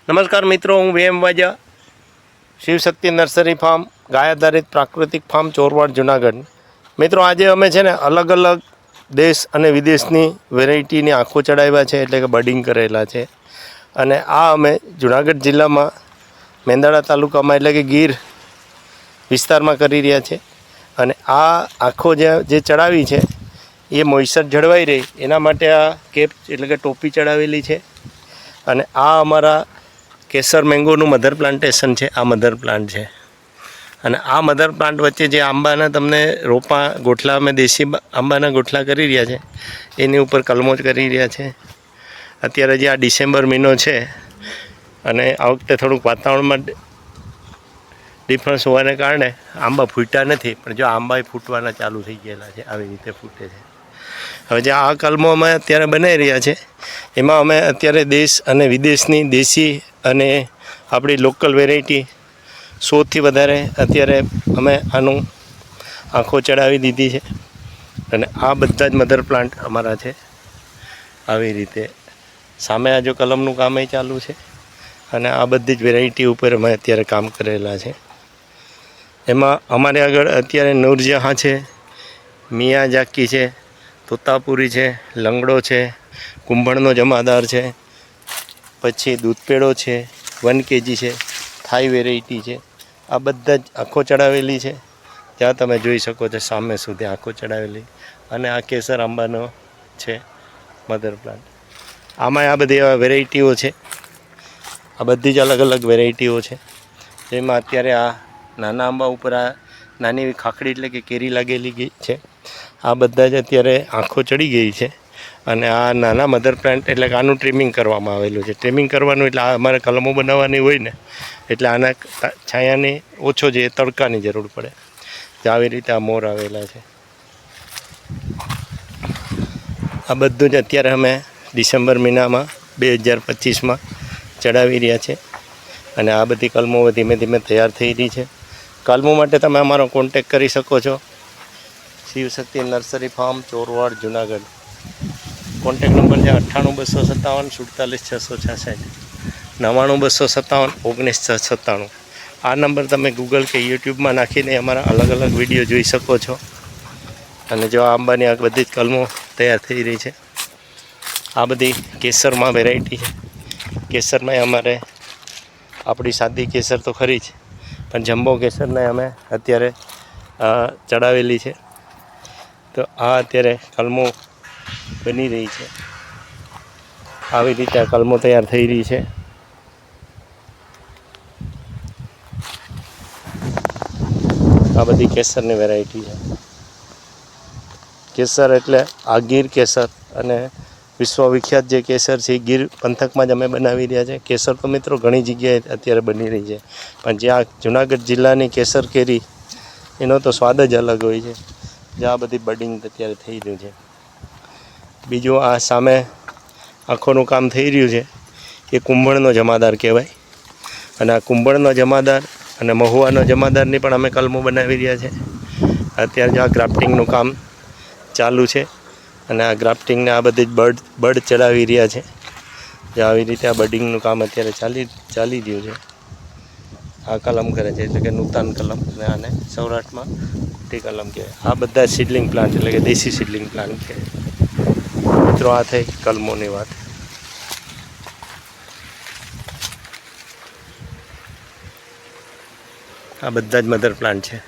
નમસ્કાર મિત્રો, હું VM વાજા, શિવશક્તિ નર્સરી ફાર્મ, ગાય આધારિત પ્રાકૃતિક ફાર્મ, ચોરવાડ, જુનાગઢ. મિત્રો, આજે અમે છે ને અલગ અલગ દેશ અને વિદેશની વેરાયટીની આંખો ચડાવ્યા છે, એટલે કે બડિંગ કરેલા છે. અને આ અમે જુનાગઢ જિલ્લામાં મેંદરડા તાલુકામાં એટલે કે ગીર વિસ્તારમાં કરી રહ્યા છે. અને આ આંખો જે ચડાવી છે એ મોઇસ્ચર જળવાઈ રહે એના માટે આ કેપ એટલે કે ટોપી ચડાવેલી છે. અને આ અમારા કેસર મેંગોનું મધર પ્લાન્ટેશન છે. આ મધર પ્લાન્ટ છે. અને આ મધર પ્લાન્ટ વચ્ચે જે આંબાના તમને રોપા ગોઠલા અમે દેશી આંબાના ગોઠલા કરી રહ્યા છે એની ઉપર કલમો જ કરી રહ્યા છે. અત્યારે જે આ ડિસેમ્બર મહિનો છે અને આ વખતે થોડુંક વાતાવરણમાં ડિફરન્સ હોવાને કારણે આંબા ફૂટ્યા નથી, પણ જો આંબા ફૂટવાના ચાલુ થઈ ગયેલા છે, આવી રીતે ફૂટે છે. હવે જે આ કલમો અમે અત્યારે બનાવી રહ્યા છે એમાં અમે અત્યારે દેશ અને વિદેશની દેશી અને આપણી લોકલ વેરાયટી 100થી વધારે અત્યારે અમે આનું આંખો ચડાવી દીધી છે. અને આ બધા જ મધર પ્લાન્ટ અમારા છે. આવી રીતે સામે આ જો કલમનું કામ એ ચાલુ છે. અને આ બધી જ વેરાયટી ઉપર અમે અત્યારે કામ કરેલા છે. એમાં અમારે આગળ અત્યારે નૂરજહાં છે, મિયાજાકી છે, તોતાપુરી છે, લંગડો છે, કુંભળનો જમાદાર છે, પછી દૂધપેડો છે, 1 kg છે, થાઈ વેરાયટી છે. આ બધા જ આંખો ચડાવેલી છે. ત્યાં તમે જોઈ શકો છો સામે સુધી આંખો ચડાવેલી. અને આ કેસર આંબાનો છે મધર પ્લાન્ટ. આમાં આ બધી વેરાયટીઓ છે. આ બધી જ અલગ અલગ વેરાયટીઓ છે. જેમાં અત્યારે આ નાના આંબા ઉપર આ નાની એવી ખાખડી એટલે કે કેરી લાગેલી ગઈ છે. આ બધા જ અત્યારે આંખો ચડી ગઈ છે. અને આ નાના મધર પ્લાન્ટ એટલે કે આનું ટ્રીમિંગ કરવામાં આવેલું છે. ટ્રીમિંગ કરવાનું એટલે આ અમારે કલમો બનાવવાની હોય ને, એટલે આના છાયાની ઓછો જે તડકાની જરૂર પડે. તો આવી રીતે આ મોર આવેલા છે. આ બધું જ અત્યારે અમે ડિસેમ્બર મહિનામાં 2025માં ચડાવી રહ્યા છે. અને આ બધી કલમો ધીમે ધીમે તૈયાર થઈ રહી છે. કલમો માટે તમે અમારો કોન્ટેક કરી શકો છો. Shivshakti nursery farm, Chorwad, Junagadh. Contact number છે 98 257 47666, 99 257 19 697. આ નંબર તમે ગૂગલ કે યુટ્યુબમાં નાખીને અમારા અલગ અલગ વિડીયો જોઈ શકો છો. અને જો આંબાની આ બધી જ કલમો તૈયાર થઈ રહી છે. આ બધી કેસરમાં વેરાયટી છે. કેસરમાં અમારે આપણી સાદી કેસર તો ખરી જ, પણ જમ્બો કેસરને અમે અત્યારે ચડાવેલી છે. તો આ અત્યારે કલમો બની રહી છે. આવી રીતે આ કલમો તૈયાર થઈ રહી છે. આ બધી કેસરની વેરાયટી છે. કેસર એટલે આ ગીર કેસર, અને વિશ્વવિખ્યાત જે કેસર છે એ ગીર પંથકમાં જ અમે બનાવી રહ્યા છે. કેસર તો મિત્રો ઘણી જગ્યાએ અત્યારે બની રહી છે, પણ જે આ જુનાગઢ જિલ્લાની કેસર કેરી એનો તો સ્વાદ જ અલગ હોય છે. જે આ બધી બડિંગ અત્યારે થઈ રહ્યું છે. બીજું આ સામે આંખોનું કામ થઈ રહ્યું છે એ કુંભળનો જમાદાર કહેવાય. અને આ કુંભળનો જમાદાર અને મહુવાનો જમાદારની પણ અમે કલમો બનાવી રહ્યા છે. અત્યારે જો આ ગ્રાફ્ટિંગનું કામ ચાલુ છે. અને આ ગ્રાફ્ટિંગને આ બધી જ બર્ડ ચડાવી રહ્યા છે. જે આવી રીતે આ બડિંગનું કામ અત્યારે ચાલી રહ્યું છે. આ કલમ કરે છે એટલે કે નૂતન કલમ, અને આને સૌરાષ્ટ્રમાં કુટી કલમ કહેવાય. આ બધા સીડલિંગ પ્લાન્ટ એટલે કે દેશી સીડલિંગ પ્લાન્ટ છે. મિત્રો, આ થઈ કલમોની વાત. આ બધા જ મધર પ્લાન્ટ છે.